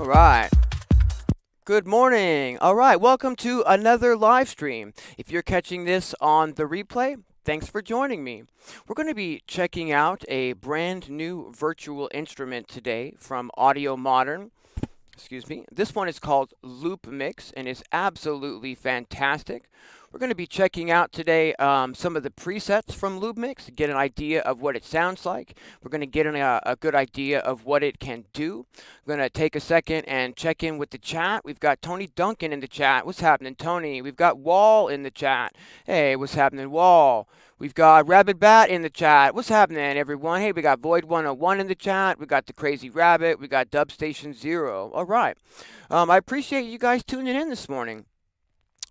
right. Good morning. All right. Welcome to another live stream. If you're catching this on the replay, thanks for joining me. We're going to be checking out a brand new virtual instrument today from Audiomodern. Excuse me. This one is called LOOPMIX and is absolutely fantastic. We're going to be checking out today some of the presets from LOOPMIX to get an idea of what it sounds like. We're going to get a good idea of what it can do. I'm going to take a second and check in with the chat. We've got Tony Duncan in the chat. What's happening, Tony? We've got Wall in the chat. Hey, what's happening, Wall? We've got Rabbit Bat in the chat. What's happening, everyone? Hey, we got Void 101 in the chat. We got the Crazy Rabbit. We got Dub Station 0. All right. I appreciate you guys tuning in this morning.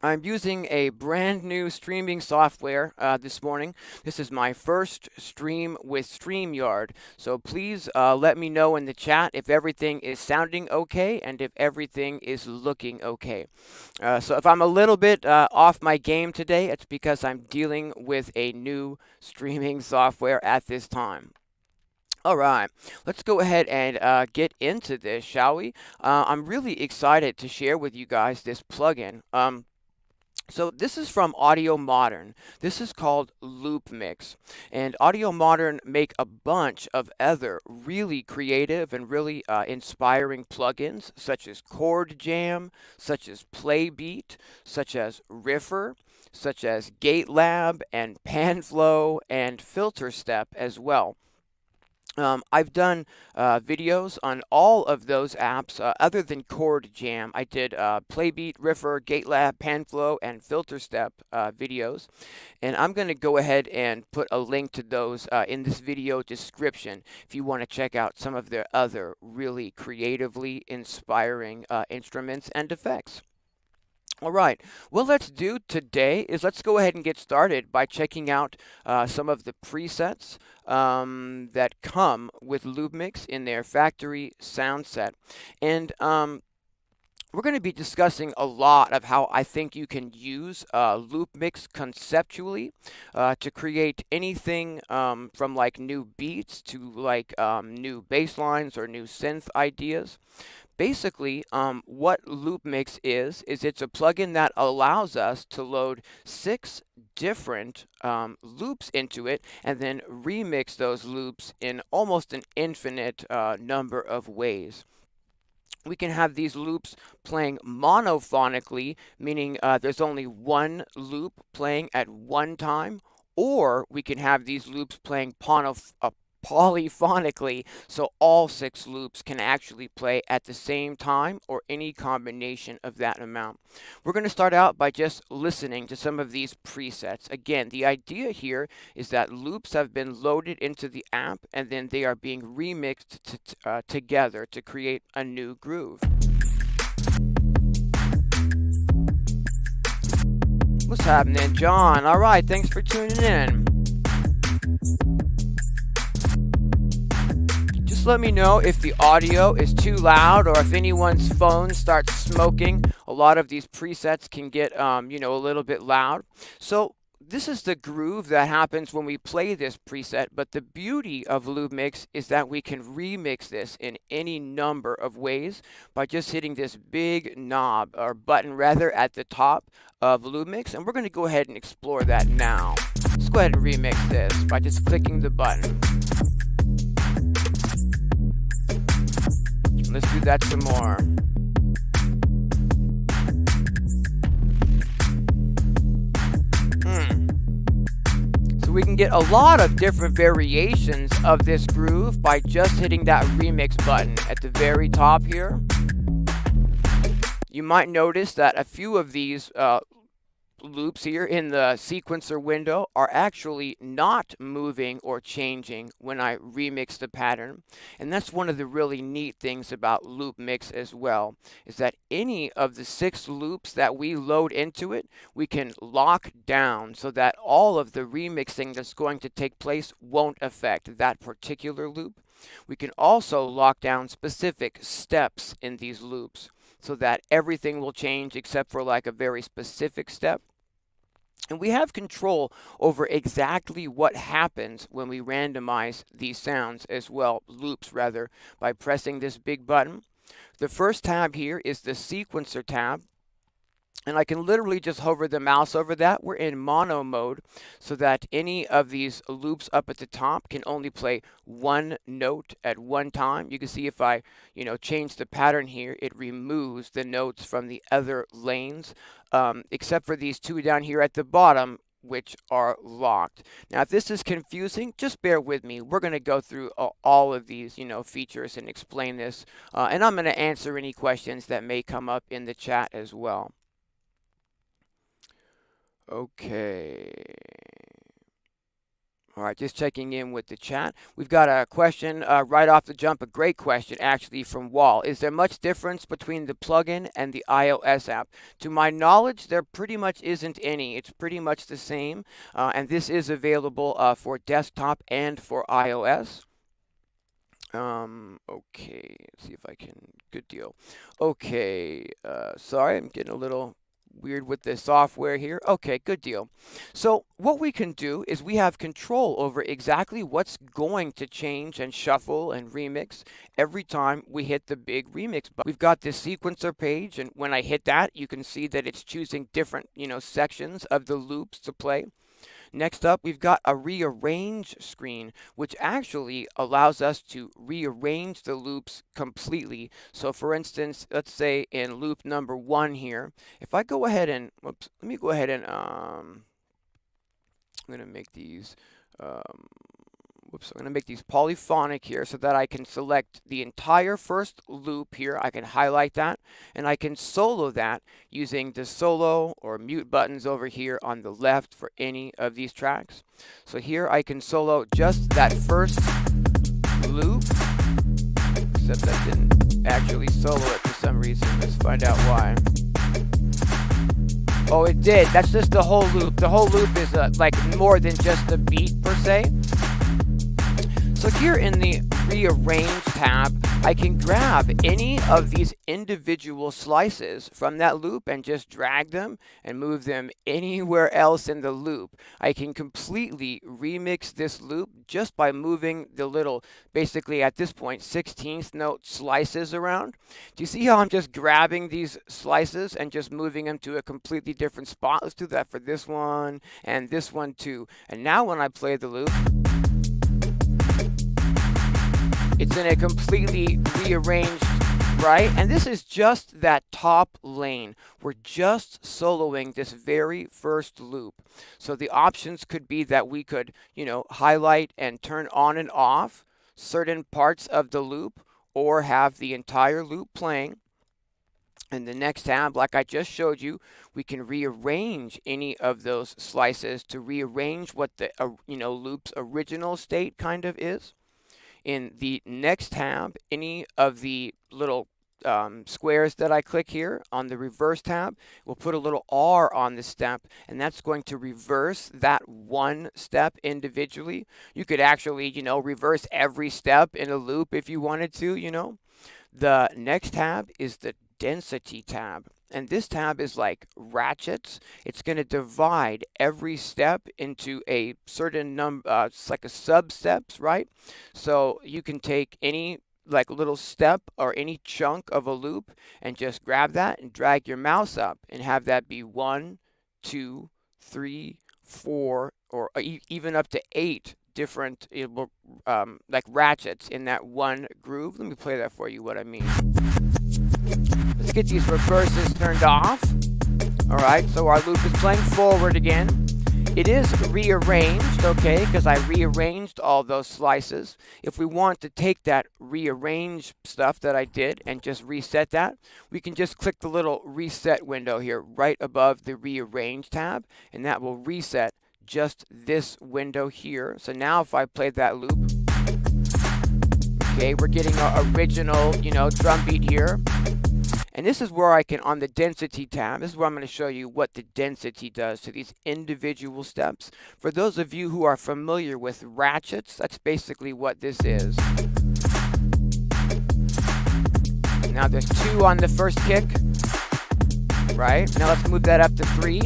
I'm using a brand new streaming software this morning. This is my first stream with StreamYard. So please let me know in the chat if everything is sounding okay and if everything is looking okay. So if I'm a little bit off my game today, it's because I'm dealing with a new streaming software at this time. All right, let's go ahead and get into this, shall we? I'm really excited to share with you guys this plugin. So this is from Audiomodern. This is called LOOPMIX. And Audiomodern make a bunch of other really creative and really inspiring plugins, such as Chord Jam, such as Playbeat, such as Riffer, such as GateLab and PanFlow and FilterStep as well. I've done videos on all of those apps other than Chord Jam. I did Playbeat, Riffer, GateLab, PanFlow, and FilterStep videos. And I'm going to go ahead and put a link to those in this video description if you want to check out some of their other really creatively inspiring instruments and effects. All right, what let's do today is let's go ahead and get started by checking out some of the presets that come with LOOPMIX in their factory sound set. And we're going to be discussing a lot of how I think you can use LOOPMIX conceptually to create anything from like new beats to like new bass lines or new synth ideas. Basically, what LOOPMIX is it's a plugin that allows us to load 6 different loops into it and then remix those loops in almost an infinite number of ways. We can have these loops playing monophonically, meaning there's only one loop playing at one time, or we can have these loops playing polyphonically, so all 6 loops can actually play at the same time or any combination of that amount. We're going to start out by just listening to some of these presets. Again, the idea here is that loops have been loaded into the app and then they are being remixed together to create a new groove. What's happening, John? All right, thanks for tuning in. Let me know if the audio is too loud or if anyone's phone starts smoking. A lot of these presets can get, a little bit loud. So this is the groove that happens when we play this preset, but the beauty of LOOPMIX is that we can remix this in any number of ways by just hitting this big knob, or button rather, at the top of LOOPMIX, and we're going to go ahead and explore that now. Let's go ahead and remix this by just clicking the button. Let's do that some more. So we can get a lot of different variations of this groove by just hitting that remix button at the very top here. You might notice that a few of these loops here in the sequencer window are actually not moving or changing when I remix the pattern. And that's one of the really neat things about LOOPMIX as well, is that any of the 6 loops that we load into it, we can lock down so that all of the remixing that's going to take place won't affect that particular loop. We can also lock down specific steps in these loops so that everything will change except for like a very specific step. And we have control over exactly what happens when we randomize these sounds as well, loops rather, by pressing this big button. The first tab here is the sequencer tab. And I can literally just hover the mouse over that. We're in mono mode so that any of these loops up at the top can only play one note at one time. You can see if I, change the pattern here, it removes the notes from the other lanes, except for these two down here at the bottom, which are locked. Now, if this is confusing, just bear with me. We're going to go through all of these, features and explain this. And I'm going to answer any questions that may come up in the chat as well. Okay. All right, just checking in with the chat. We've got a question right off the jump, a great question actually from Wall. Is there much difference between the plugin and the iOS app? To my knowledge, there pretty much isn't any. It's pretty much the same, and this is available for desktop and for iOS. Okay, let's see if I can, good deal. Okay, sorry, I'm getting a little weird with the software here. Okay, good deal. So what we can do is we have control over exactly what's going to change and shuffle and remix every time we hit the big remix button. We've got this sequencer page, and when I hit that, you can see that it's choosing different, sections of the loops to play. Next up, we've got a rearrange screen, which actually allows us to rearrange the loops completely. So for instance, let's say in loop number 1 here, if I go ahead and, let me go ahead and, I'm going to make these, I'm going to make these polyphonic here so that I can select the entire first loop here. I can highlight that, and I can solo that using the solo or mute buttons over here on the left for any of these tracks. So here I can solo just that first loop, except I didn't actually solo it for some reason. Let's find out why. Oh, it did. That's just the whole loop. The whole loop is like more than just the beat per se. So here in the Rearrange tab, I can grab any of these individual slices from that loop and just drag them and move them anywhere else in the loop. I can completely remix this loop just by moving the little, basically at this point, 16th note slices around. Do you see how I'm just grabbing these slices and just moving them to a completely different spot? Let's do that for this one and this one too. And now when I play the loop, it's in a completely rearranged, right? And this is just that top lane. We're just soloing this very first loop. So the options could be that we could, highlight and turn on and off certain parts of the loop, or have the entire loop playing. In the next tab, like I just showed you, we can rearrange any of those slices to rearrange what the, loop's original state kind of is. In the next tab, any of the little squares that I click here on the reverse tab, we'll put a little R on the step, and that's going to reverse that one step individually. You could actually, reverse every step in a loop if you wanted to, The next tab is the density tab. And this tab is like ratchets. It's going to divide every step into a certain number, it's like a sub-steps, right? So you can take any like little step or any chunk of a loop and just grab that and drag your mouse up and have that be 1, 2, 3, 4, or even up to 8 different like ratchets in that one groove. Let me play that for you, what I mean. Let's get these reverses turned off. All right, so our loop is playing forward again. It is rearranged, okay, because I rearranged all those slices. If we want to take that rearrange stuff that I did and just reset that, we can just click the little reset window here right above the rearrange tab, and that will reset just this window here. So now if I play that loop, okay, we're getting our original, drum beat here. And this is where I can, on the density tab, this is where I'm going to show you what the density does to these individual steps. For those of you who are familiar with ratchets, that's basically what this is. Now there's 2 on the first kick, right? Now let's move that up to 3.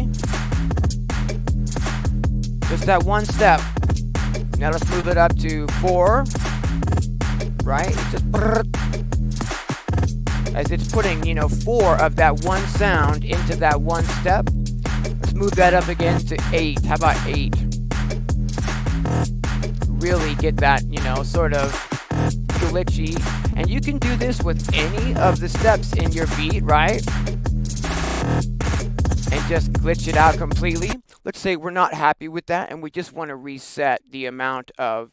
Just that one step. Now let's move it up to 4, right? It's just as it's putting, 4 of that one sound into that one step. Let's move that up again to 8. How about 8? Really get that, sort of glitchy. And you can do this with any of the steps in your beat, right? And just glitch it out completely. Let's say we're not happy with that and we just want to reset the amount of,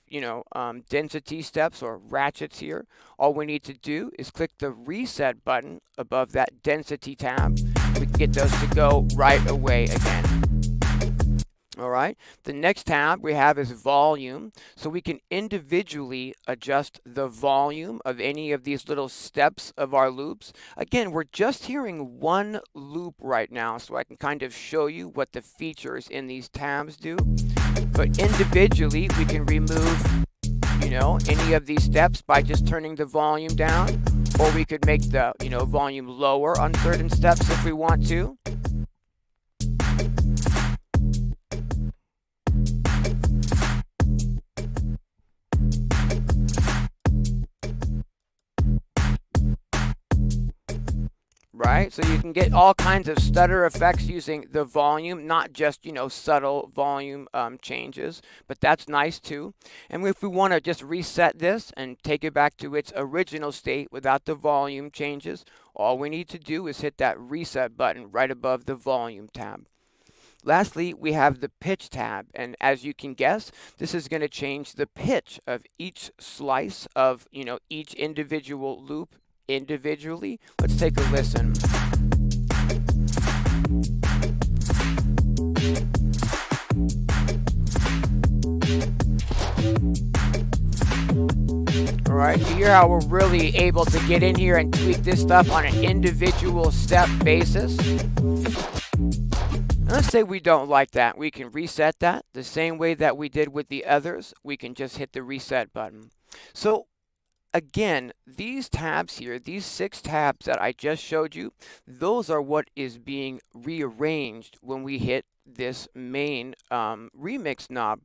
density steps or ratchets here. All we need to do is click the reset button above that density tab. We can get those to go right away again. All right, the next tab we have is volume, so we can individually adjust the volume of any of these little steps of our loops. Again, we're just hearing one loop right now, so I can kind of show you what the features in these tabs do. But individually, we can remove, any of these steps by just turning the volume down, or we could make the, volume lower on certain steps if we want to. Right? So you can get all kinds of stutter effects using the volume, not just, subtle volume changes, but that's nice too. And if we want to just reset this and take it back to its original state without the volume changes, all we need to do is hit that reset button right above the volume tab. Lastly, we have the pitch tab, and as you can guess, this is going to change the pitch of each slice of, each individual loop individually. Let's take a listen. All right, you hear how we're really able to get in here and tweak this stuff on an individual step basis. Let's say we don't like that. We can reset that the same way that we did with the others. We can just hit the reset button. So again, these tabs here, these 6 tabs that I just showed you, those are what is being rearranged when we hit this main remix knob.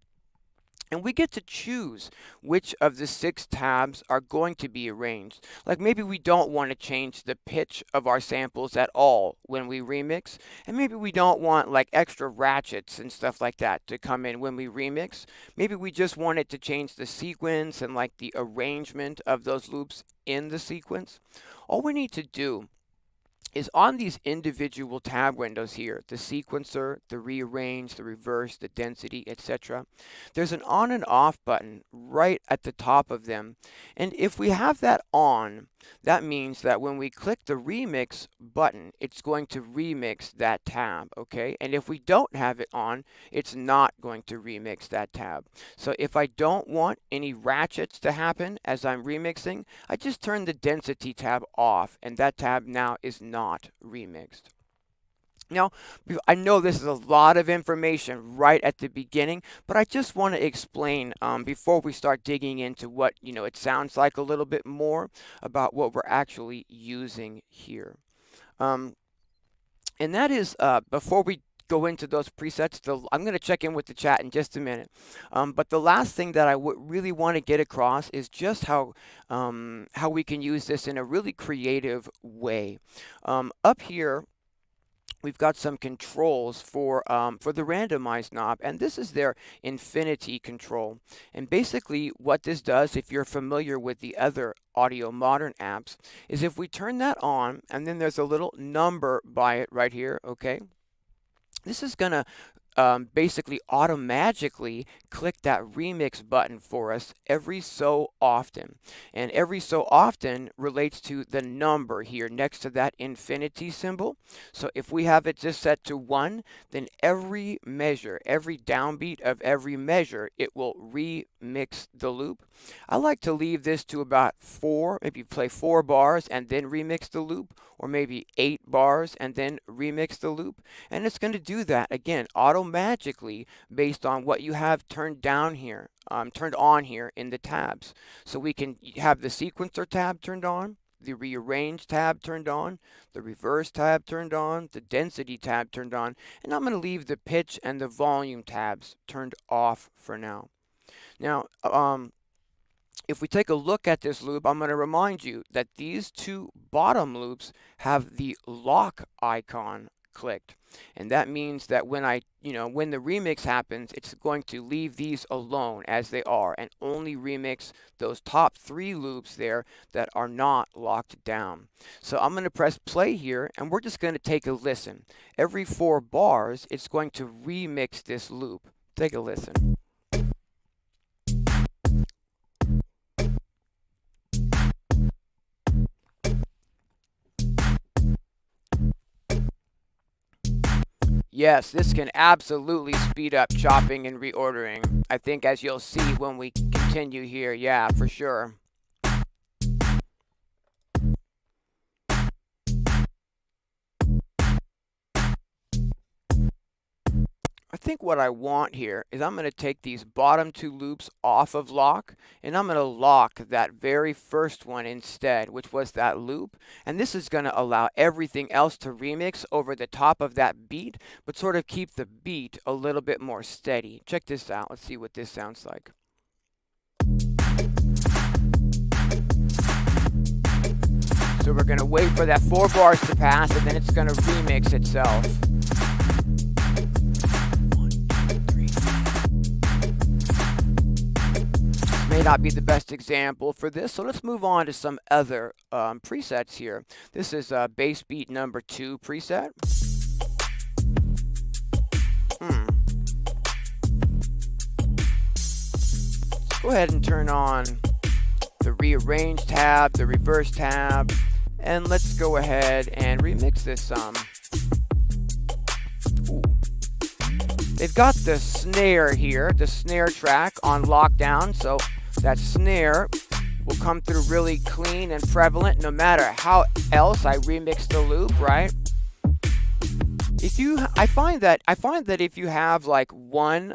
And we get to choose which of the 6 tabs are going to be arranged. Like maybe we don't want to change the pitch of our samples at all when we remix. And maybe we don't want like extra ratchets and stuff like that to come in when we remix. Maybe we just want it to change the sequence and like the arrangement of those loops in the sequence. All we need to do is on these individual tab windows here, the sequencer, the rearrange, the reverse, the density, etc. There's an on and off button right at the top of them. And if we have that on, that means that when we click the remix button, it's going to remix that tab, okay? And if we don't have it on, it's not going to remix that tab. So if I don't want any ratchets to happen as I'm remixing, I just turn the density tab off, and that tab now is not remixed. Now, I know this is a lot of information right at the beginning, but I just want to explain before we start digging into what, it sounds like a little bit more about what we're actually using here. And that is, before we go into those presets, I'm going to check in with the chat in just a minute. But the last thing that I really want to get across is just how we can use this in a really creative way. Up here, we've got some controls for the randomize knob, and this is their infinity control. And basically what this does, if you're familiar with the other Audiomodern apps, is if we turn that on, and then there's a little number by it right here, okay? This is going to basically automatically click that remix button for us every so often. And every so often relates to the number here next to that infinity symbol. So if we have it just set to 1, then every measure, every downbeat of every measure, it will remix the loop. I like to leave this to about 4, maybe play 4 bars and then remix the loop, or maybe 8 bars and then remix the loop. And it's going to do that again automatically based on what you have turned on here in the tabs. So we can have the sequencer tab turned on, the rearrange tab turned on, the reverse tab turned on, the density tab turned on, and I'm going to leave the pitch and the volume tabs turned off for now. Now, if we take a look at this loop, I'm going to remind you that these two bottom loops have the lock icon clicked. And that means that when when the remix happens, it's going to leave these alone as they are and only remix those top 3 loops there that are not locked down. So I'm going to press play here and we're just going to take a listen. Every 4 bars, it's going to remix this loop. Take a listen. Yes, this can absolutely speed up chopping and reordering. I think as you'll see when we continue here, yeah, for sure. I think what I want here is I'm going to take these bottom 2 loops off of lock and I'm going to lock that very first one instead, which was that loop. And this is going to allow everything else to remix over the top of that beat, but sort of keep the beat a little bit more steady. Check this out. Let's see what this sounds like. So we're going to wait for that 4 bars to pass and then it's going to remix itself. May not be the best example for this, so let's move on to some other presets here. This is bass beat number 2 preset. Let's go ahead and turn on the rearrange tab, the reverse tab, and let's go ahead and remix this some. They've got the snare here, the snare track on lockdown, so that snare will come through really clean and prevalent no matter how else I remix the loop, right? I find that if you have like one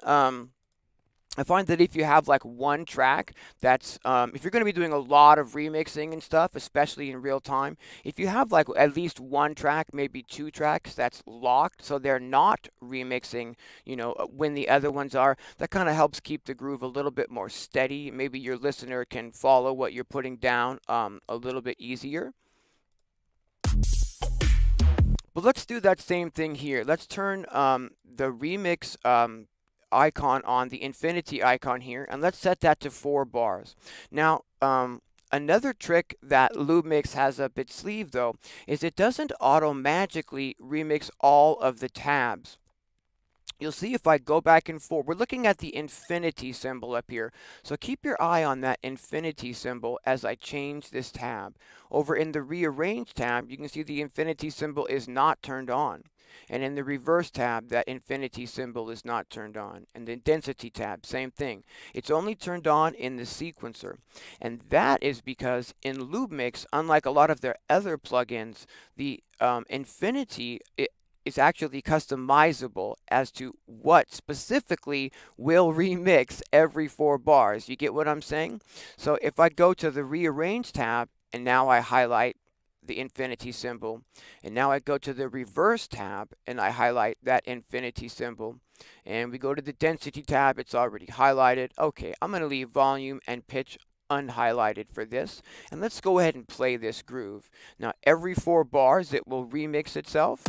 track that's if you're going to be doing a lot of remixing and stuff, especially in real time, if you have like at least one track, maybe 2 tracks that's locked, so they're not remixing, when the other ones are, that kind of helps keep the groove a little bit more steady. Maybe your listener can follow what you're putting down a little bit easier. But let's do that same thing here. Let's turn the remix icon on, the infinity icon here, and let's set that to 4 bars. Now, another trick that LOOPMIX has up its sleeve, though, is it doesn't automatically remix all of the tabs. You'll see if I go back and forth, we're looking at the infinity symbol up here. So keep your eye on that infinity symbol as I change this tab. Over in the rearrange tab, you can see the infinity symbol is not turned on. And in the reverse tab, that infinity symbol is not turned on. And the density tab, same thing. It's only turned on in the sequencer. And that is because in LOOPMIX, unlike a lot of their other plugins, the infinity is actually customizable as to what specifically will remix every 4 bars. You get what I'm saying? So if I go to the rearrange tab and now I highlight the infinity symbol, and now I go to the reverse tab and I highlight that infinity symbol, and we go to the density tab, it's already highlighted. Okay, I'm going to leave volume and pitch unhighlighted for this, and let's go ahead and play this groove. Now every 4 bars it will remix itself.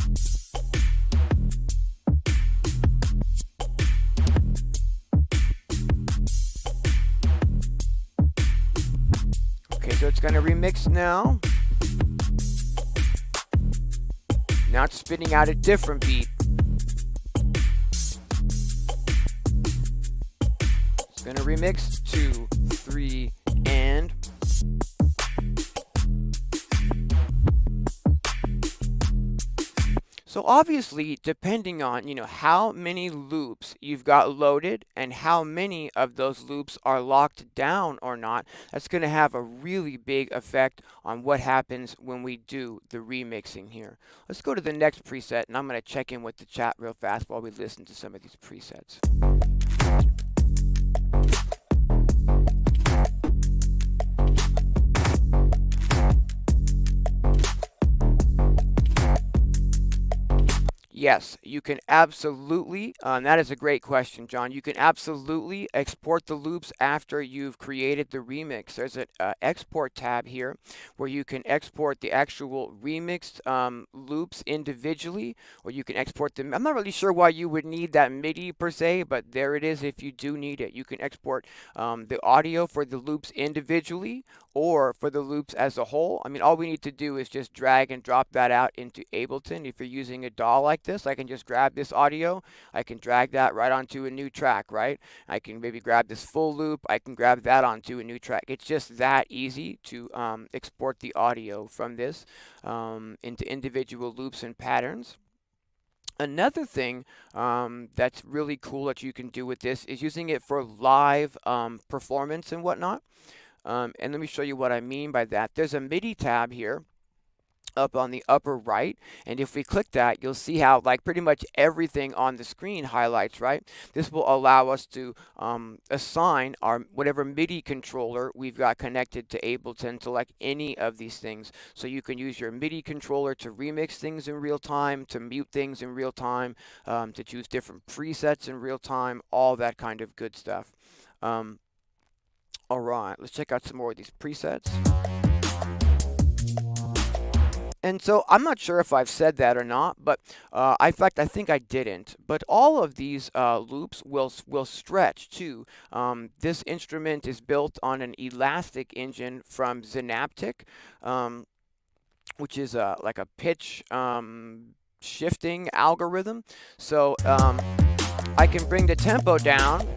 Okay, so it's going to remix now. Now it's spitting out a different beat. It's going to remix 2, 3, and. So obviously, depending on, how many loops you've got loaded and how many of those loops are locked down or not, that's going to have a really big effect on what happens when we do the remixing here. Let's go to the next preset, and I'm going to check in with the chat real fast while we listen to some of these presets. Yes, you can absolutely. That is a great question, John. You can absolutely export the loops after you've created the remix. There's an export tab here where you can export the actual remixed loops individually, or you can export them. I'm not really sure why you would need that MIDI per se, but there it is if you do need it. You can export the audio for the loops individually or for the loops as a whole. I mean, all we need to do is just drag and drop that out into Ableton. If you're using a DAW like this, I can just grab this audio, I can drag that right onto a new track, right? I can maybe grab this full loop, I can grab that onto a new track. It's just that easy to export the audio from this into individual loops and patterns. Another thing that's really cool that you can do with this is using it for live performance and whatnot. And let me show you what I mean by that. There's a MIDI tab here up on the upper right, and if we click that, you'll see how like pretty much everything on the screen highlights, right? This will allow us to assign our whatever MIDI controller we've got connected to Ableton to like any of these things. So you can use your MIDI controller to remix things in real time, to mute things in real time, to choose different presets in real time, all that kind of good stuff. All right, let's check out some more of these presets. And so I'm not sure if I've said that or not, but in fact, I think I didn't. But all of these loops will stretch too. This instrument is built on an elastic engine from Synaptic, which is like a pitch shifting algorithm. So I can bring the tempo down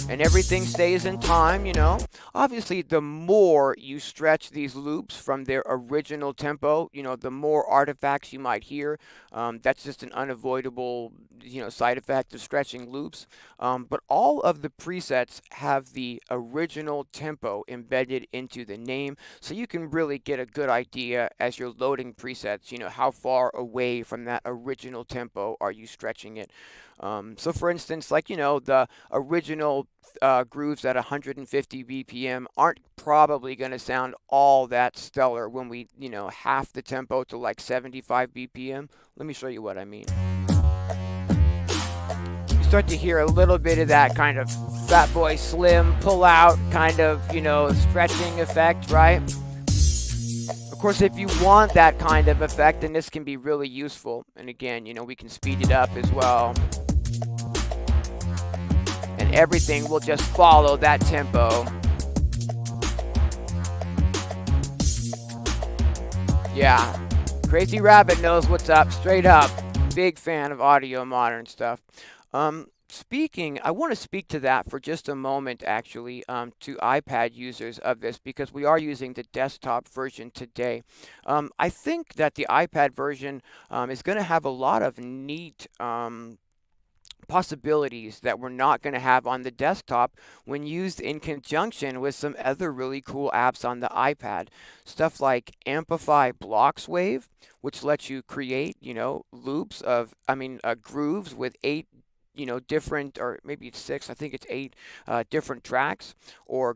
and everything stays in time, you know. Obviously, the more you stretch these loops from their original tempo, you know, the more artifacts you might hear. That's just an unavoidable, you know, side effect of stretching loops. But all of the presets have the original tempo embedded into the name, so you can really get a good idea as you're loading presets, you know, how far away from that original tempo are you stretching it. So for instance, like, you know, the original grooves at 150 BPM aren't probably going to sound all that stellar when we, you know, half the tempo to like 75 BPM. Let me show you what I mean. You start to hear a little bit of that kind of Fatboy Slim pull out kind of, you know, stretching effect, right? Of course, if you want that kind of effect, then this can be really useful. And again, you know, we can speed it up as well. And everything will just follow that tempo. Yeah, Crazy Rabbit knows what's up, straight up. Big fan of Audiomodern stuff. I want to speak to that for just a moment, actually, to iPad users of this, because we are using the desktop version today. I think that the iPad version is going to have a lot of neat possibilities that we're not going to have on the desktop when used in conjunction with some other really cool apps on the iPad. Stuff like Amplify Blocks Wave, which lets you create, you know, loops of, grooves with 8, you know, different, or maybe it's 6, I think it's 8 different tracks, or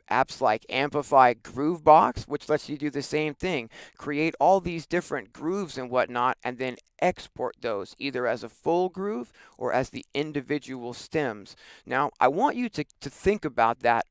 apps like Amplify Groovebox, which lets you do the same thing. Create all these different grooves and whatnot, and then export those either as a full groove or as the individual stems. Now, I want you to think about that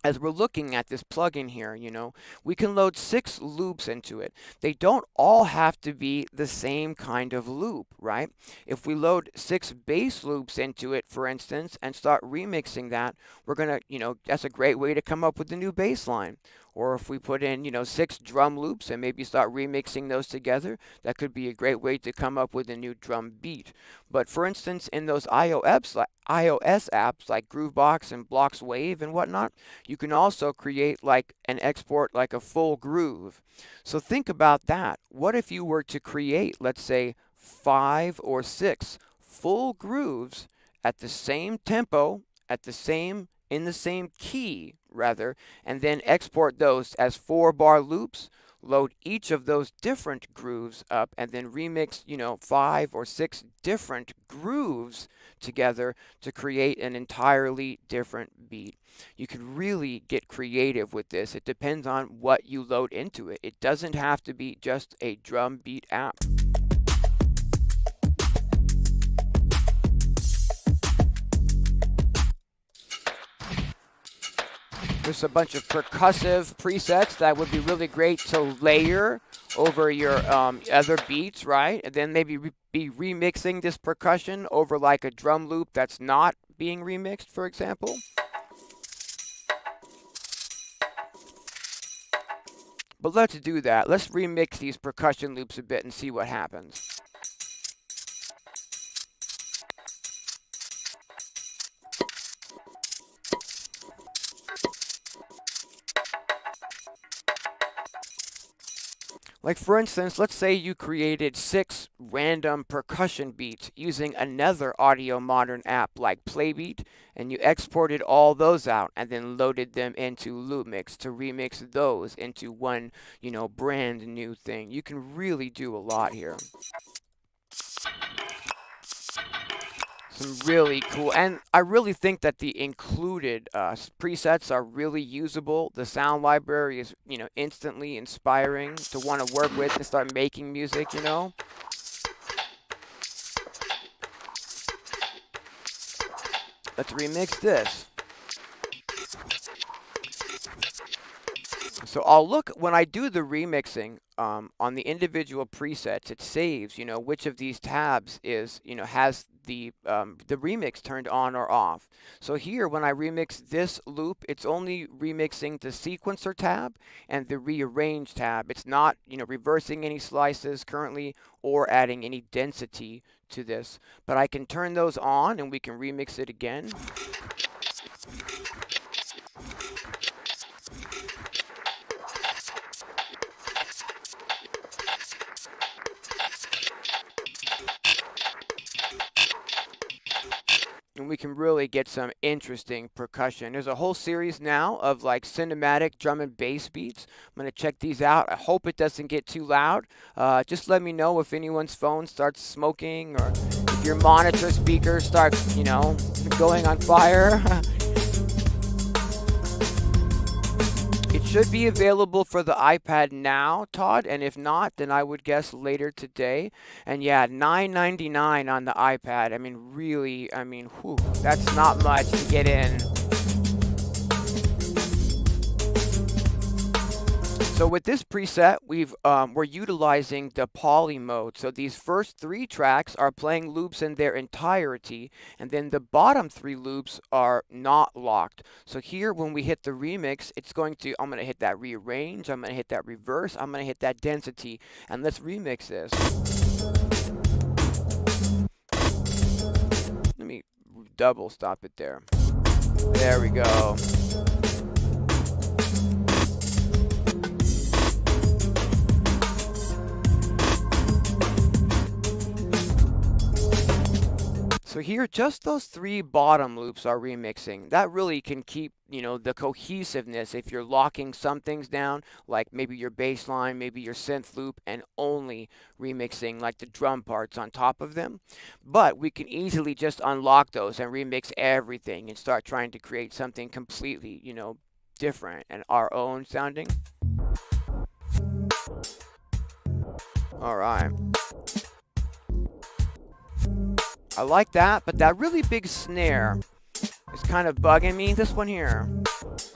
as we're looking at this plugin here. You know, we can load 6 loops into it. They don't all have to be the same kind of loop, right? If we load 6 bass loops into it, for instance, and start remixing that, we're gonna, you know, that's a great way to come up with a new bass line. Or if we put in, you know, 6 drum loops and maybe start remixing those together, that could be a great way to come up with a new drum beat. But for instance, in those iOS apps like Groovebox and Blocks Wave and whatnot, you can also create like an export like a full groove. So think about that. What if you were to create, let's say, 5 or 6 full grooves at the same tempo, in the same key rather, and then export those as 4-bar loops? load each of those different grooves up and then remix, 5 or 6 different grooves together to create an entirely different beat. You can really get creative with this. It depends on what you load into it. It doesn't have to be just a drum beat app. There's a bunch of percussive presets that would be really great to layer over your other beats, right? And then maybe be remixing this percussion over like a drum loop that's not being remixed, for example. But let's do that. Let's remix these percussion loops a bit and see what happens. Like for instance, let's say you created 6 random percussion beats using another Audiomodern app like Playbeat, and you exported all those out and then loaded them into LOOPMIX to remix those into one, brand new thing. You can really do a lot here. Some really cool, and I really think that the included presets are really usable. The sound library is, instantly inspiring to want to work with and start making music, Let's remix this. So I'll look, when I do the remixing on the individual presets, it saves, which of these tabs is, has the remix turned on or off. So here, when I remix this loop, it's only remixing the sequencer tab and the rearrange tab. It's not, reversing any slices currently or adding any density to this. But I can turn those on and we can remix it again. And we can really get some interesting percussion. There's a whole series now of like cinematic drum and bass beats. I'm going to check these out. I hope it doesn't get too loud. Just let me know if anyone's phone starts smoking or if your monitor speaker starts, going on fire. It should be available for the iPad now, Todd, and if not, then I would guess later today. And yeah, $9.99 on the iPad. I mean, really, whew, that's not much to get in. So with this preset, we're utilizing the poly mode. So these first 3 tracks are playing loops in their entirety, and then the bottom 3 loops are not locked. So here, when we hit the remix, I'm gonna hit that rearrange, I'm gonna hit that reverse, I'm gonna hit that density, and let's remix this. Let me double stop it there. There we go. So here, just those 3 bottom loops are remixing. That really can keep, the cohesiveness if you're locking some things down, like maybe your bass line, maybe your synth loop, and only remixing like the drum parts on top of them. But we can easily just unlock those and remix everything and start trying to create something completely, different and our own sounding. All right. I like that, but that really big snare is kind of bugging me. This one here.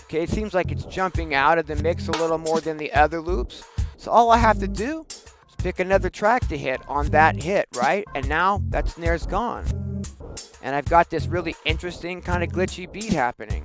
Okay, it seems like it's jumping out of the mix a little more than the other loops. So all I have to do is pick another track to hit on that hit, right? And now that snare's gone. And I've got this really interesting kind of glitchy beat happening.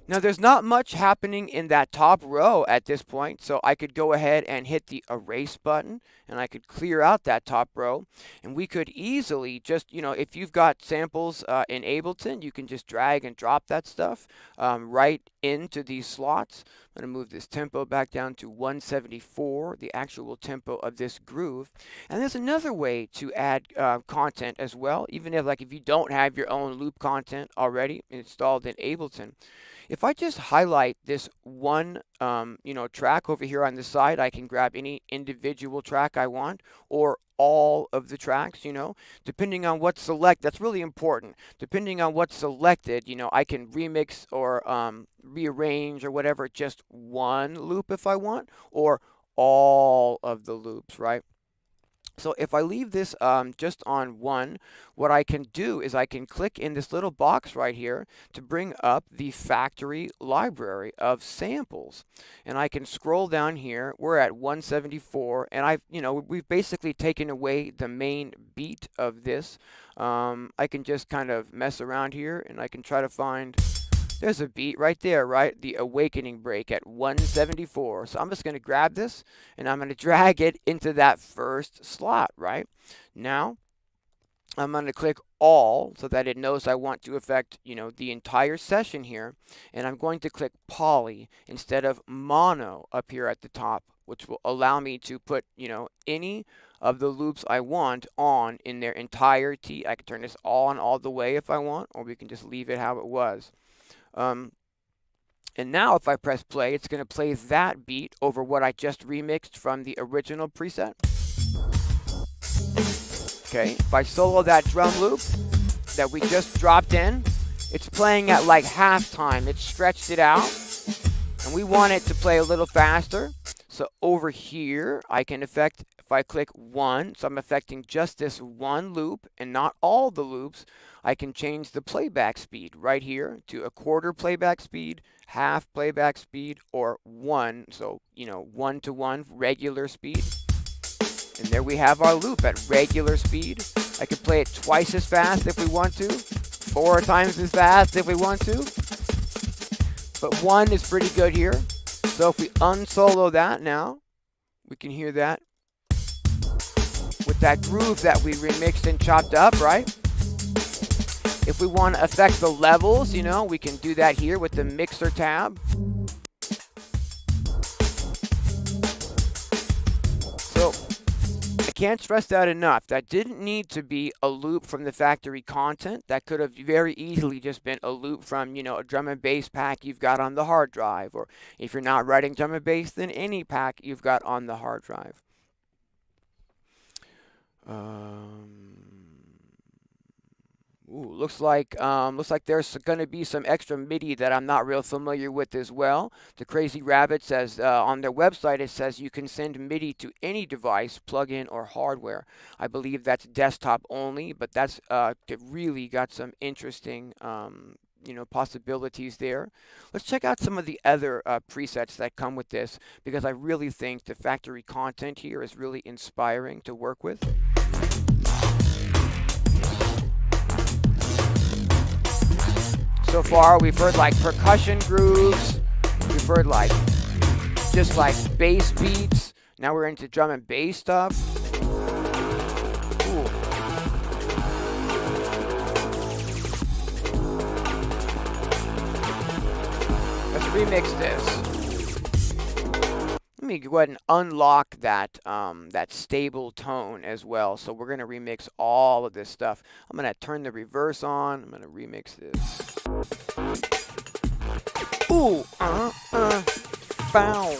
Now there's not much happening in that top row at this point, so I could go ahead and hit the erase button and I could clear out that top row, and we could easily just, if you've got samples in Ableton, you can just drag and drop that stuff right into these slots. I'm going to move this tempo back down to 174, the actual tempo of this groove. And there's another way to add content as well, even if you don't have your own loop content already installed in Ableton. If I just highlight this one track over here on the side. I can grab any individual track I want, or all of the tracks, depending on what's selected. That's really important. Depending on what's selected, I can remix or rearrange or whatever, just one loop if I want, or all of the loops, right? So if I leave this just on one, what I can do is I can click in this little box right here to bring up the factory library of samples. And I can scroll down here. We're at 174, and we've basically taken away the main beat of this. I can just kind of mess around here, and I can try to find... There's a beat right there, right? The awakening break at 174. So I'm just going to grab this and I'm going to drag it into that first slot, right? Now, I'm going to click all so that it knows I want to affect, the entire session here. And I'm going to click poly instead of mono up here at the top, which will allow me to put, any of the loops I want on in their entirety. I can turn this on all the way if I want, or we can just leave it how it was. And now if I press play, it's going to play that beat over what I just remixed from the original preset. Okay, if I solo that drum loop that we just dropped in, it's playing at like halftime. It's stretched it out, and we want it to play a little faster. So over here, I can affect, if I click 1, so I'm affecting just this one loop and not all the loops. I can change the playback speed right here to a quarter playback speed, half playback speed, or 1. So, 1-to-1 regular speed. And there we have our loop at regular speed. I can play it twice as fast if we want to, 4 times as fast if we want to. But 1 is pretty good here. So if we unsolo that now, we can hear that with that groove that we remixed and chopped up, right? If we want to affect the levels, we can do that here with the mixer tab. So I can't stress that enough. That didn't need to be a loop from the factory content. That could have very easily just been a loop from, a drum and bass pack you've got on the hard drive. Or if you're not writing drum and bass, then any pack you've got on the hard drive. Looks like there's going to be some extra MIDI that I'm not real familiar with as well. The Crazy Rabbit says on their website, it says you can send MIDI to any device, plug-in or hardware. I believe that's desktop only, but that's really got some interesting possibilities there. Let's check out some of the other presets that come with this, because I really think the factory content here is really inspiring to work with. So far, we've heard like percussion grooves, we've heard just like bass beats. Now we're into drum and bass stuff. Ooh. Let's remix this. Let me go ahead and unlock that that stable tone as well. So we're gonna remix all of this stuff. I'm gonna turn the reverse on. I'm gonna remix this. Ooh, bow,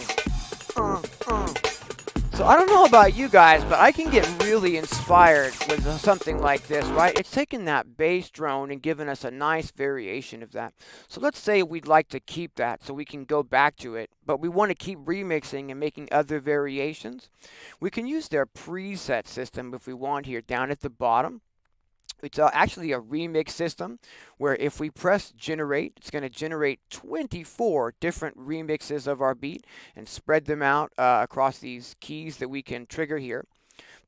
So I don't know about you guys, but I can get really inspired with something like this, right? It's taking that bass drone and giving us a nice variation of that. So let's say we'd like to keep that so we can go back to it, but we want to keep remixing and making other variations. We can use their preset system if we want here down at the bottom. It's actually a remix system where if we press generate, it's going to generate 24 different remixes of our beat and spread them out across these keys that we can trigger here.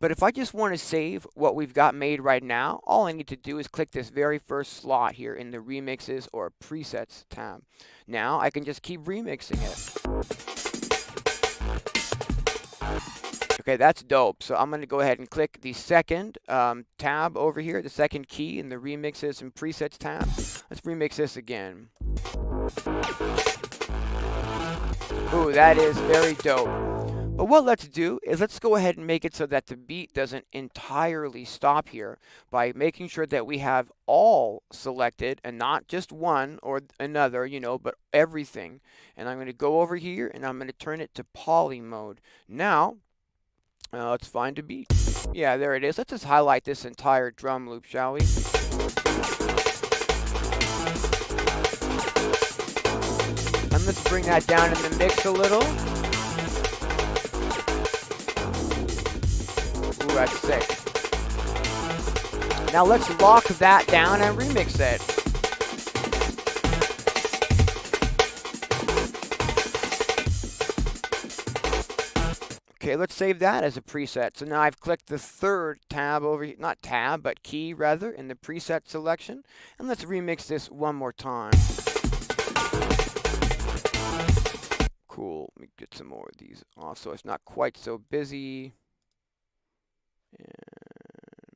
But if I just want to save what we've got made right now, all I need to do is click this very first slot here in the remixes or presets tab. Now I can just keep remixing it. Okay, that's dope. So I'm going to go ahead and click the second tab over here, the second key in the remixes and presets tab. Let's remix this again. Ooh, that is very dope. But what let's do is let's go ahead and make it so that the beat doesn't entirely stop here by making sure that we have all selected and not just one or another, but everything. And I'm going to go over here and I'm going to turn it to poly mode. Now, let's find a beat. Yeah, there it is. Let's just highlight this entire drum loop, shall we? And let's bring that down in the mix a little. Ooh, that's sick. Now let's lock that down and remix it. Okay, let's save that as a preset. So now I've clicked the third tab over here, not tab, but key rather, in the preset selection. And let's remix this one more time. Cool, let me get some more of these off so it's not quite so busy. And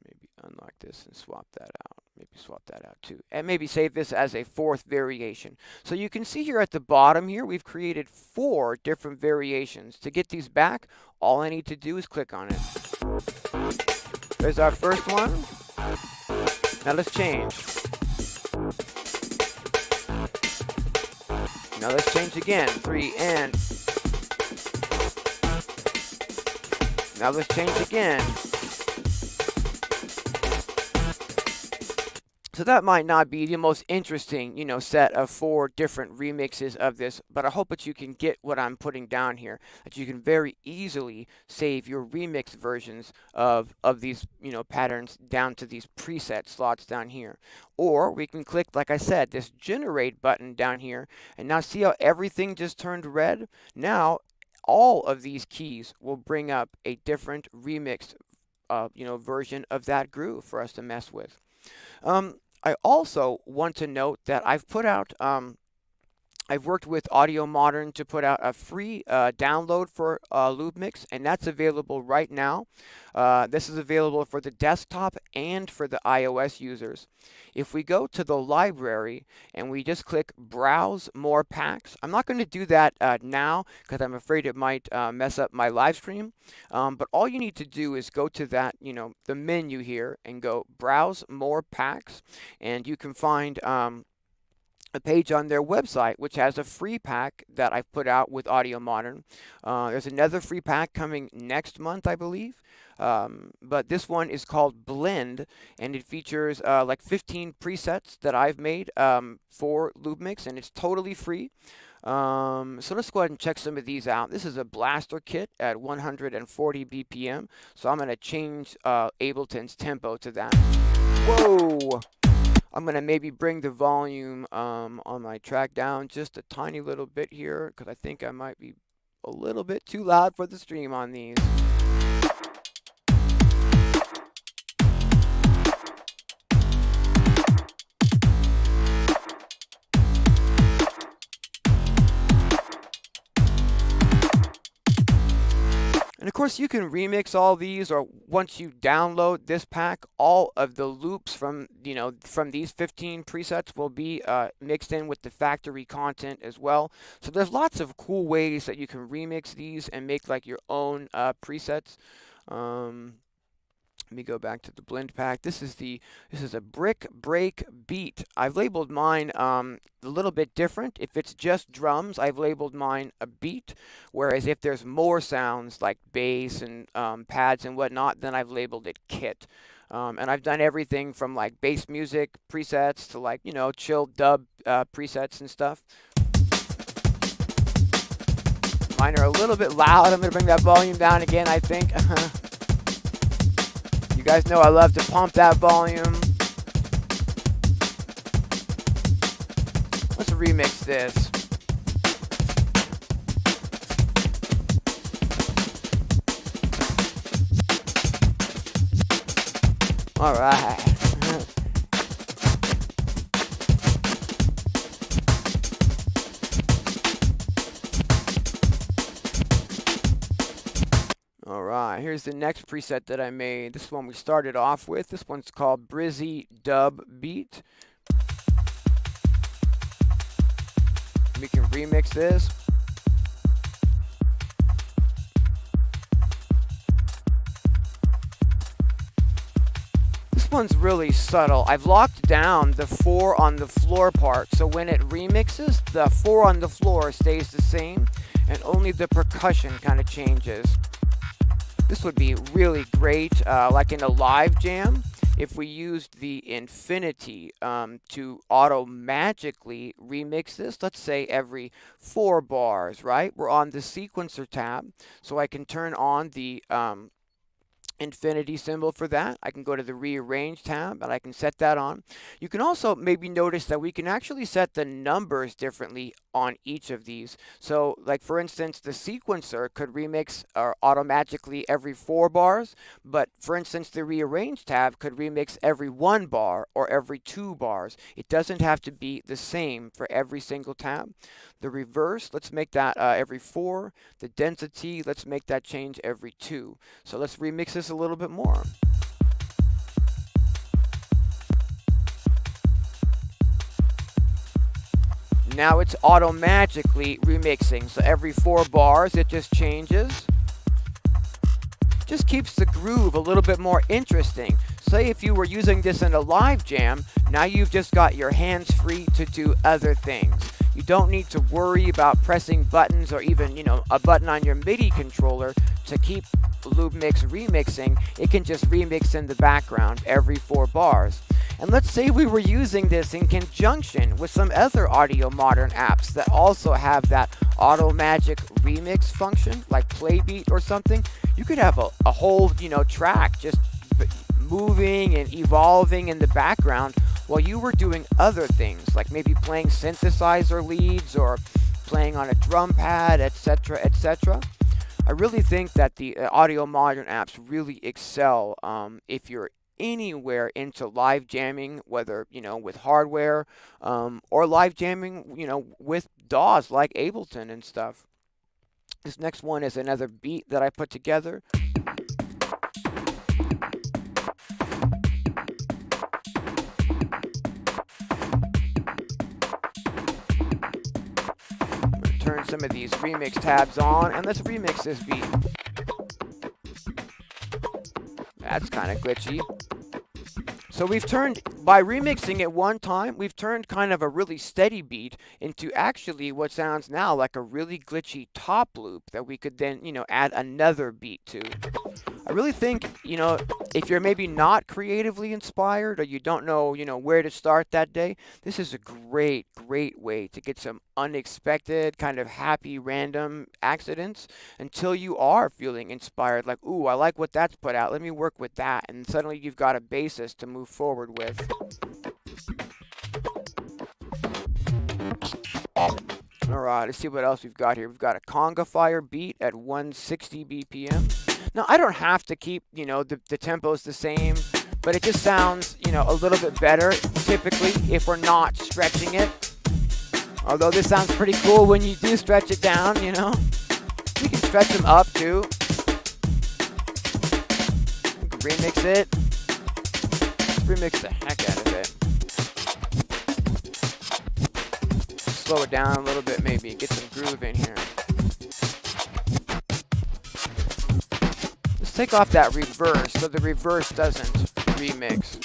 maybe unlock this and swap that out. Maybe swap that out too. And maybe save this as a fourth variation. So you can see here at the bottom here, we've created 4 different variations. To get these back, all I need to do is click on it. There's our first one. Now let's change. Now let's change again. 3 and. Now let's change again. So that might not be the most interesting, set of 4 different remixes of this, but I hope that you can get what I'm putting down here, that you can very easily save your remix versions of these, patterns down to these preset slots down here. Or we can click, like I said, this generate button down here, and now see how everything just turned red? Now, all of these keys will bring up a different remixed, version of that groove for us to mess with. I also want to note that I've put out, I've worked with Audiomodern to put out a free download for LOOPMIX, and that's available right now. This is available for the desktop and for the iOS users. If we go to the library and we just click Browse More Packs, I'm not going to do that now because I'm afraid it might mess up my live stream. But all you need to do is go to that, the menu here and go Browse More Packs, and you can find a page on their website which has a free pack that I've put out with Audiomodern. There's another free pack coming next month, I believe. But this one is called Blend, and it features like 15 presets that I've made for LOOPMIX, and it's totally free. So let's go ahead and check some of these out. This is a blaster kit at 140 BPM, so I'm going to change Ableton's tempo to that. Whoa! I'm going to maybe bring the volume on my track down just a tiny little bit here, because I think I might be a little bit too loud for the stream on these. And of course, you can remix all these, or once you download this pack, all of the loops from these 15 presets will be mixed in with the factory content as well. So there's lots of cool ways that you can remix these and make like your own presets. Let me go back to the blend pack. This is a brick break beat. I've labeled mine a little bit different. If it's just drums, I've labeled mine a beat, whereas if there's more sounds like bass and pads and whatnot, then I've labeled it kit. And I've done everything from like bass music presets to like, chill dub presets and stuff. Mine are a little bit loud. I'm going to bring that volume down again, I think. You guys know I love to pump that volume. Let's remix this. All right. Alright, here's the next preset that I made. This one we started off with. This one's called Brizzy Dub Beat. We can remix this. This one's really subtle. I've locked down the 4 on the floor part, so when it remixes, the 4 on the floor stays the same, and only the percussion kind of changes. This would be really great, like in a live jam, if we used the infinity to auto-magically remix this, let's say every 4 bars, right? We're on the sequencer tab, so I can turn on the infinity symbol for that. I can go to the rearrange tab and I can set that on. You can also maybe notice that we can actually set the numbers differently on each of these. So like for instance, the sequencer could remix automatically every 4 bars, but for instance, the rearrange tab could remix every 1 bar or every 2 bars. It doesn't have to be the same for every single tab. The reverse, let's make that every 4. The density, let's make that change every 2. So let's remix this a little bit more. Now it's auto-magically remixing. So every 4 bars, it just changes. Just keeps the groove a little bit more interesting. Say if you were using this in a live jam, now you've just got your hands free to do other things. You don't need to worry about pressing buttons or even, a button on your MIDI controller to keep LOOPMIX remixing. It can just remix in the background every 4 bars. And let's say we were using this in conjunction with some other Audiomodern apps that also have that auto magic remix function, like Playbeat or something. You could have a whole, track just moving and evolving in the background while you were doing other things, like maybe playing synthesizer leads or playing on a drum pad, etc., etc. I really think that the Audiomodern apps really excel if you're anywhere into live jamming, whether with hardware or live jamming with DAWs like Ableton and stuff. This next one is another beat that I put together. Turn some of these remix tabs on and let's remix this beat. That's kind of glitchy. So we've turned, by remixing it one time, we've turned kind of a really steady beat into actually what sounds now like a really glitchy top loop that we could then, add another beat to. I really think, if you're maybe not creatively inspired or you don't know, where to start that day, this is a great, great way to get some unexpected, kind of happy, random accidents until you are feeling inspired. Like, ooh, I like what that's put out. Let me work with that. And suddenly you've got a basis to move forward with. All right, let's see what else we've got here. We've got a conga fire beat at 160 BPM. Now, I don't have to keep, the tempos the same, but it just sounds, a little bit better, typically, if we're not stretching it. Although this sounds pretty cool when you do stretch it down, You can stretch them up, too. You can remix it. Let's remix the heck out of it. Slow it down a little bit, maybe, get some groove in here. Take off that reverse so the reverse doesn't remix.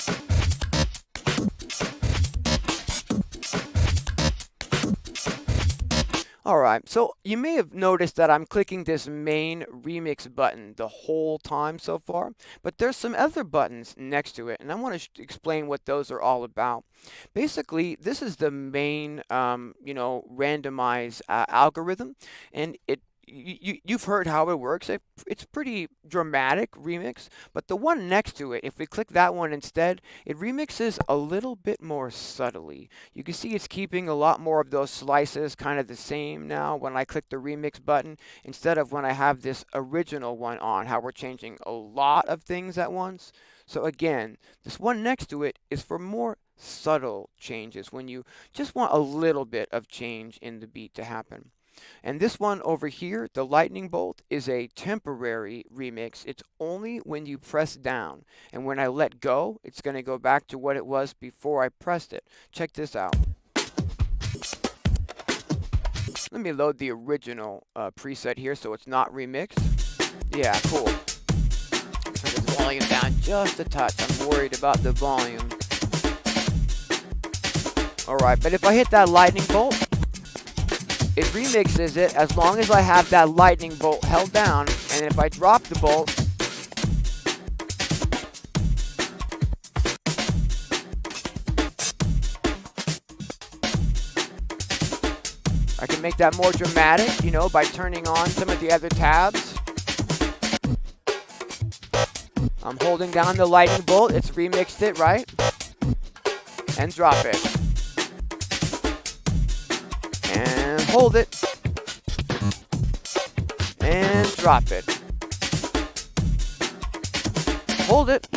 Alright, so you may have noticed that I'm clicking this main remix button the whole time so far, but there's some other buttons next to it, and I want to explain what those are all about. Basically, this is the main, randomize algorithm, and you've heard how it works. It's pretty dramatic remix, but the one next to it, if we click that one instead, it remixes a little bit more subtly. You can see it's keeping a lot more of those slices kind of the same now when I click the remix button instead of when I have this original one on, how we're changing a lot of things at once. So again, this one next to it is for more subtle changes when you just want a little bit of change in the beat to happen. And this one over here, the lightning bolt, is a temporary remix. It's only when you press down. And when I let go, it's going to go back to what it was before I pressed it. Check this out. Let me load the original preset here so it's not remixed. Yeah, cool. Turn this volume down Just a touch. I'm worried about the volume. Alright, but if I hit that lightning bolt, it remixes it as long as I have that lightning bolt held down, and if I drop the bolt, I can make that more dramatic, you know, by turning on some of the other tabs. I'm holding down the lightning bolt, it's remixed it, right? And drop it. And hold it. And drop it. Hold it.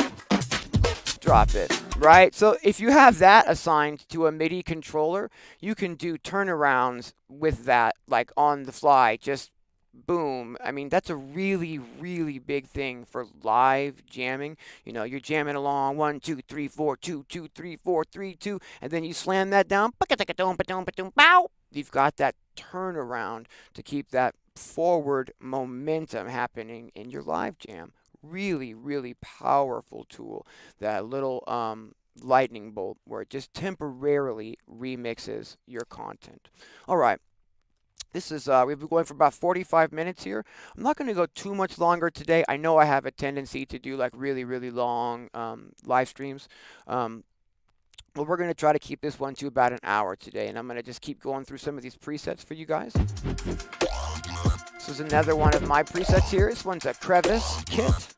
Drop it. Right? So if you have that assigned to a MIDI controller, you can do turnarounds with that, like on the fly, just boom. I mean, that's a really, really big thing for live jamming. You know, you're jamming along 1, 2, 3, 4, 2, 2, 3, 4, 3, 2, and then you slam that down. You've got that turnaround to keep that forward momentum happening in your live jam. Really, really powerful tool. That little lightning bolt where it just temporarily remixes your content. All right. This is, we've been going for about 45 minutes here. I'm not going to go too much longer today. I know I have a tendency to do like really, really long live streams. But we're going to try to keep this one to about an hour today. And I'm going to just keep going through some of these presets for you guys. This is another one of my presets here. This one's a crevice kit.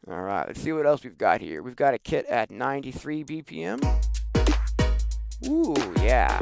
Alright, let's see what else we've got here. We've got a kit at 93 BPM. Ooh, yeah.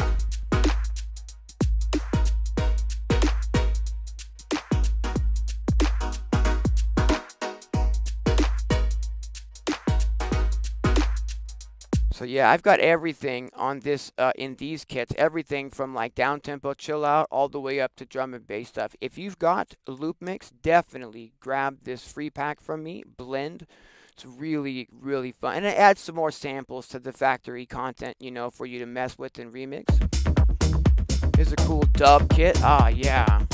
So yeah, I've got everything on this in these kits. Everything from like down tempo, chill out, all the way up to drum and bass stuff. If you've got LOOPMIX, definitely grab this free pack from me, Blend. It's really, really fun, and it adds some more samples to the factory content, you know, for you to mess with and remix. Here's a cool dub kit. Ah, yeah.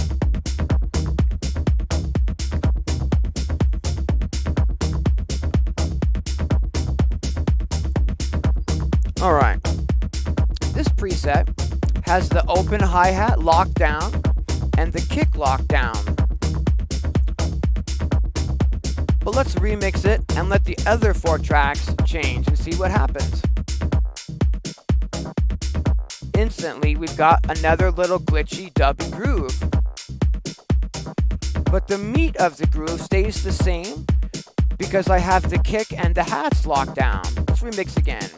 All right, this preset has the open hi-hat locked down and the kick locked down. But let's remix it and let the other 4 tracks change and see what happens. Instantly, we've got another little glitchy dubby groove. But the meat of the groove stays the same because I have the kick and the hats locked down. Let's remix again.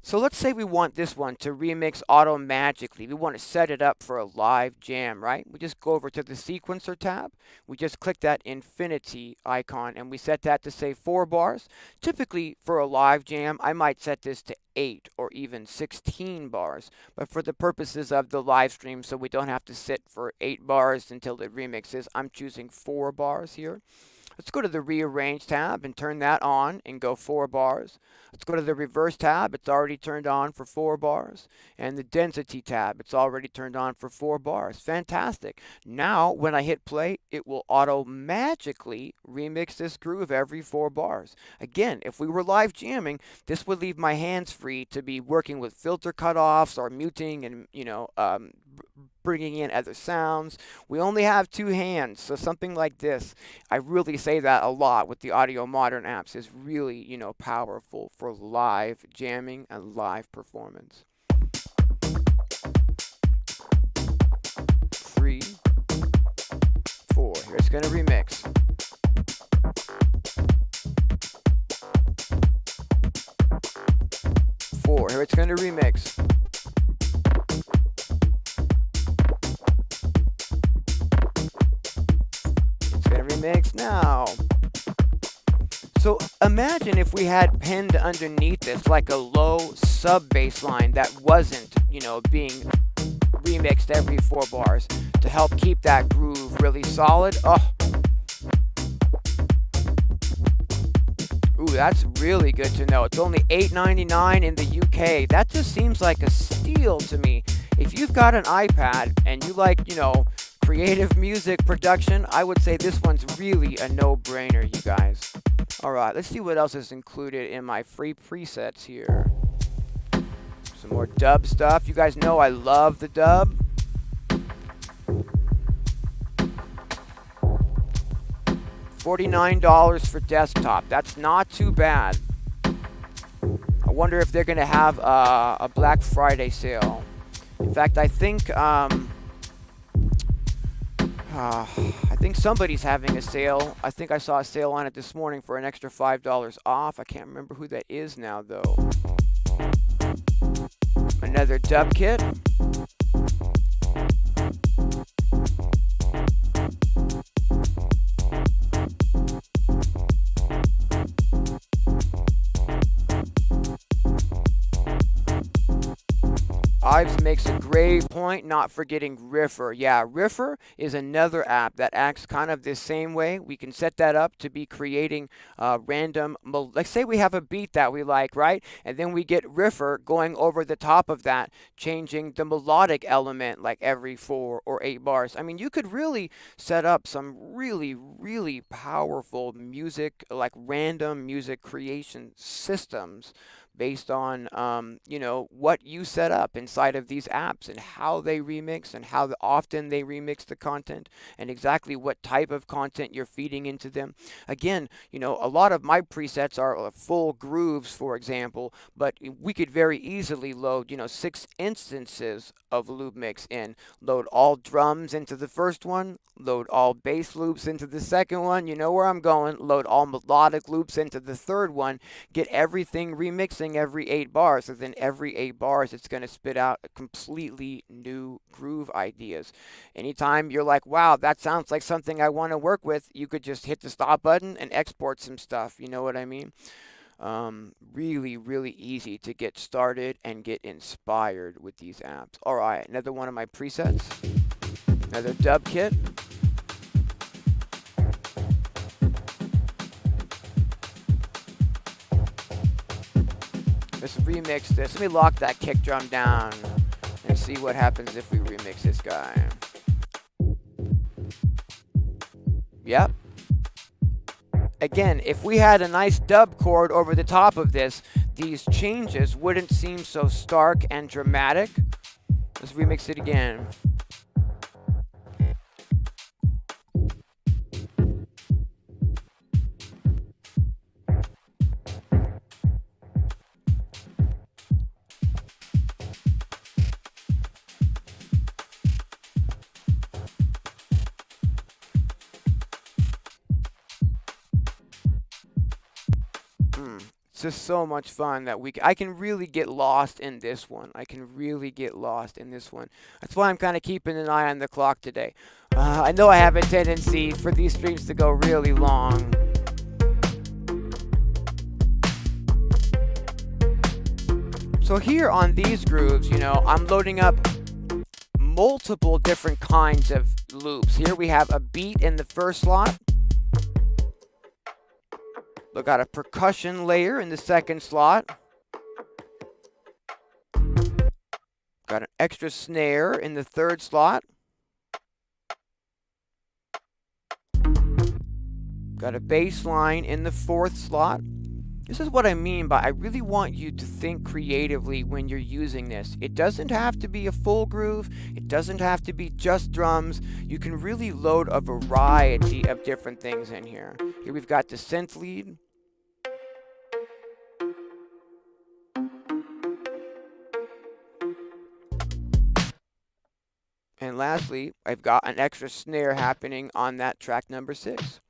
So let's say we want this one to remix auto-magically. We want to set it up for a live jam, right? We just go over to the sequencer tab. We just click that infinity icon and we set that to say 4 bars. Typically for a live jam, I might set this to 8 or even 16 bars. But for the purposes of the live stream, so we don't have to sit for 8 bars until it remixes, I'm choosing 4 bars here. Let's go to the rearrange tab and turn that on and go 4 bars. Let's go to the reverse tab. It's already turned on for 4 bars. And the density tab, it's already turned on for 4 bars. Fantastic. Now, when I hit play, it will auto-magically remix this groove every 4 bars. Again, if we were live jamming, this would leave my hands free to be working with filter cutoffs or muting and, you know, bringing in other sounds. We only have 2 hands, so something like this, I really say that a lot with the Audiomodern apps, is really, you know, powerful for live jamming and live performance. 3, 4, here it's gonna remix. Four, here it's gonna remix. Remix now. So imagine if we had pinned underneath this like a low sub bass line that wasn't, you know, being remixed every 4 bars to help keep that groove really solid. Oh. Ooh, that's really good to know. It's only $8.99 in the UK. That just seems like a steal to me. If you've got an iPad and you like, creative music production, I would say this one's really a no-brainer, you guys. Alright, let's see what else is included in my free presets here. Some more dub stuff. You guys know I love the dub. $49 for desktop. That's not too bad. I wonder if they're going to have a Black Friday sale. In fact, I think somebody's having a sale. I think I saw a sale on it this morning for an extra $5 off. I can't remember who that is now, though. Another dub kit. Ives makes a great point, not forgetting Riffer. Yeah, Riffer is another app that acts kind of the same way. We can set that up to be creating random, let's say we have a beat that we like, right? And then we get Riffer going over the top of that, changing the melodic element like every 4 or 8 bars. I mean, you could really set up some really, really powerful music, like random music creation systems based on, what you set up inside of these apps and how they remix and how often they remix the content and exactly what type of content you're feeding into them. Again, a lot of my presets are full grooves, for example, but we could very easily load, 6 instances of LOOPMIX in. Load all drums into the first one, load all bass loops into the second one, you know where I'm going, load all melodic loops into the third one, get everything remixing every 8 bars, and then every 8 bars it's going to spit out completely new groove ideas. Anytime you're like, wow, that sounds like something I want to work with, you could just hit the stop button and export some stuff, you know what I mean? Really, really easy to get started and get inspired with these apps. Alright, another one of my presets, another dub kit. Let's remix this. Let me lock that kick drum down and see what happens if we remix this guy. Yep. Again, if we had a nice dub chord over the top of this, these changes wouldn't seem so stark and dramatic. Let's remix it again. It's just so much fun that I can really get lost in this one. That's why I'm kind of keeping an eye on the clock today. I know I have a tendency for these streams to go really long. So here on these grooves, I'm loading up multiple different kinds of loops. Here we have a beat in the first slot. We've got a percussion layer in the second slot. Got an extra snare in the third slot. Got a bass line in the fourth slot. This is what I mean by I really want you to think creatively when you're using this. It doesn't have to be a full groove. It doesn't have to be just drums. You can really load a variety of different things in here. Here we've got the synth lead. And lastly, I've got an extra snare happening on that track number 6.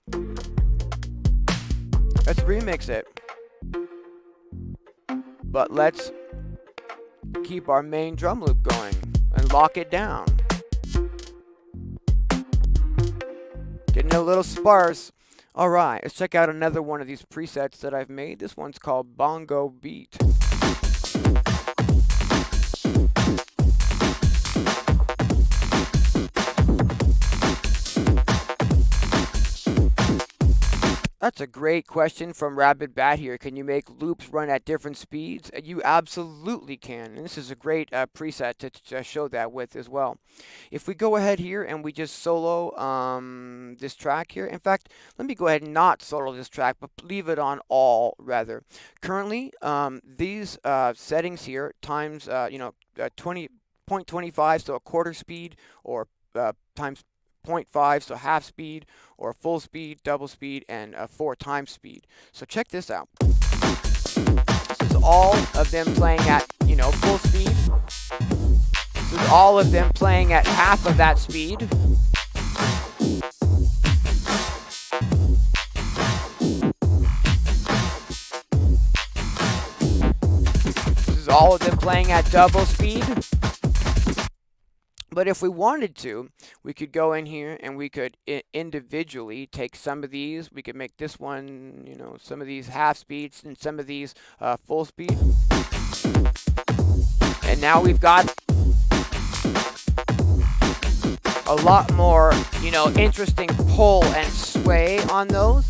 Let's remix it. But let's keep our main drum loop going and lock it down. Getting a little sparse. Alright, let's check out another one of these presets that I've made. This one's called Bongo Beat. That's a great question from Rabid Bat here. Can you make loops run at different speeds? You absolutely can. And this is a great preset to show that with as well. If we go ahead here and we just solo this track here. In fact, let me go ahead and not solo this track, but leave it on all rather. Currently, these settings here times 20.25, so a quarter speed, or times 0.5, so half speed, or full speed, double speed, and 4 times speed. So check this out. This is all of them playing at, full speed. This is all of them playing at half of that speed. This is all of them playing at double speed. But if we wanted to, we could go in here and we could individually take some of these. We could make this one, some of these half speeds and some of these full speed. And now we've got a lot more, interesting pull and sway on those.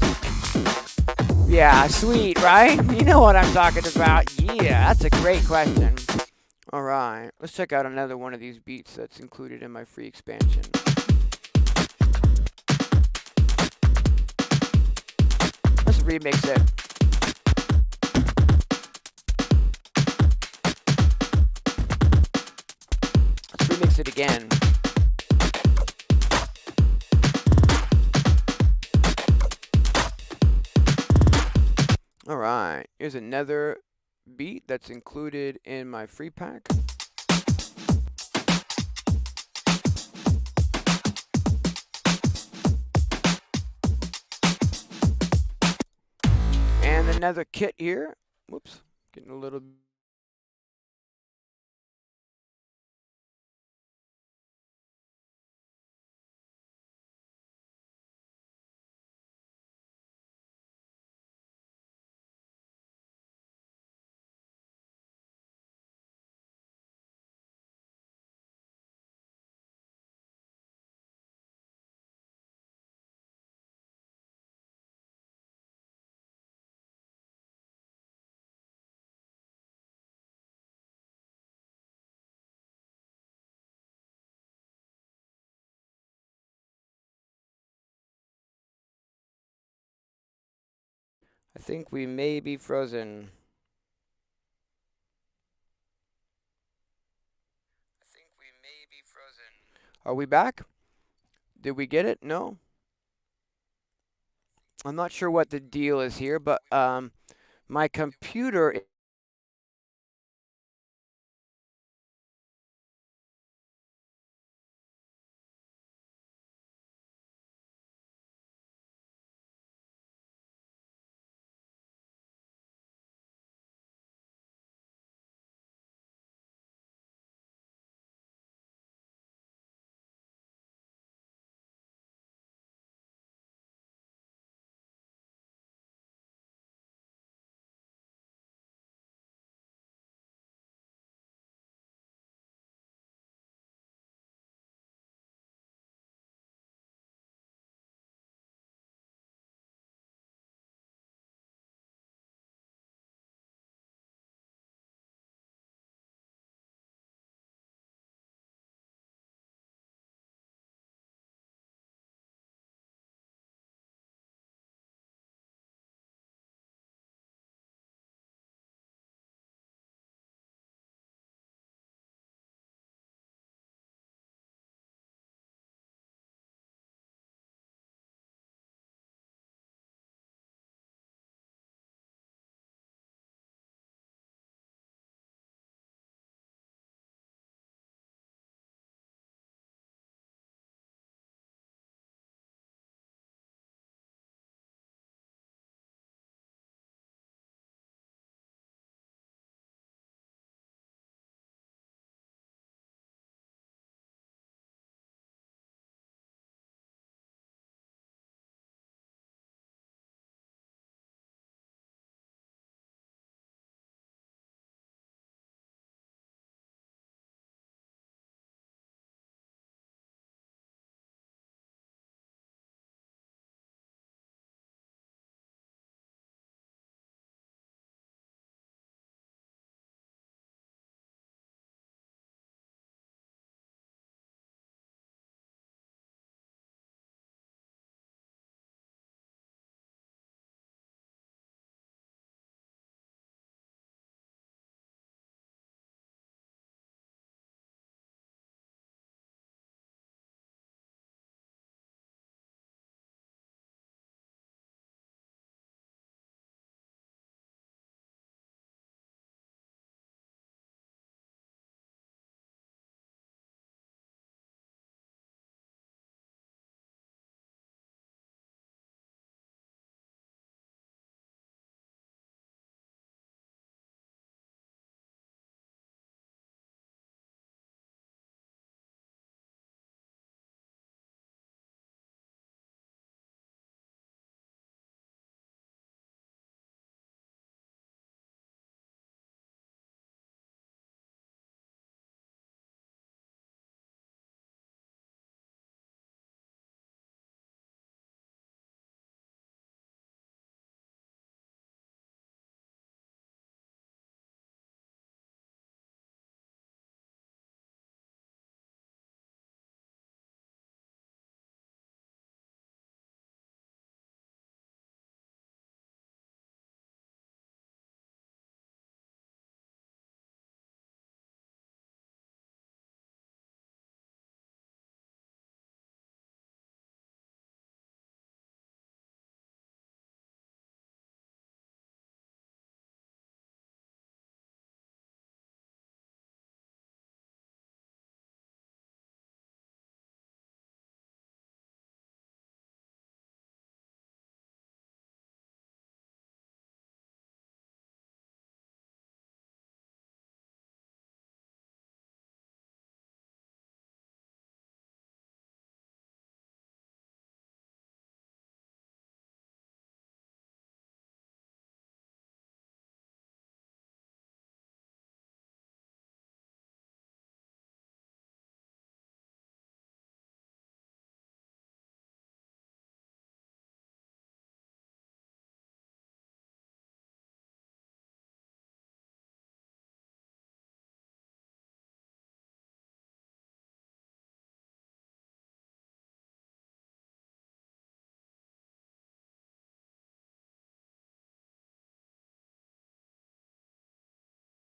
Yeah, sweet, right? You know what I'm talking about. Yeah, that's a great question. All right, let's check out another one of these beats that's included in my free expansion. Let's remix it. Let's remix it again. All right, here's another beat that's included in my free pack. And another kit here. Whoops, getting a little I think we may be frozen. Are we back? Did we get it? No? I'm not sure what the deal is here, but my computer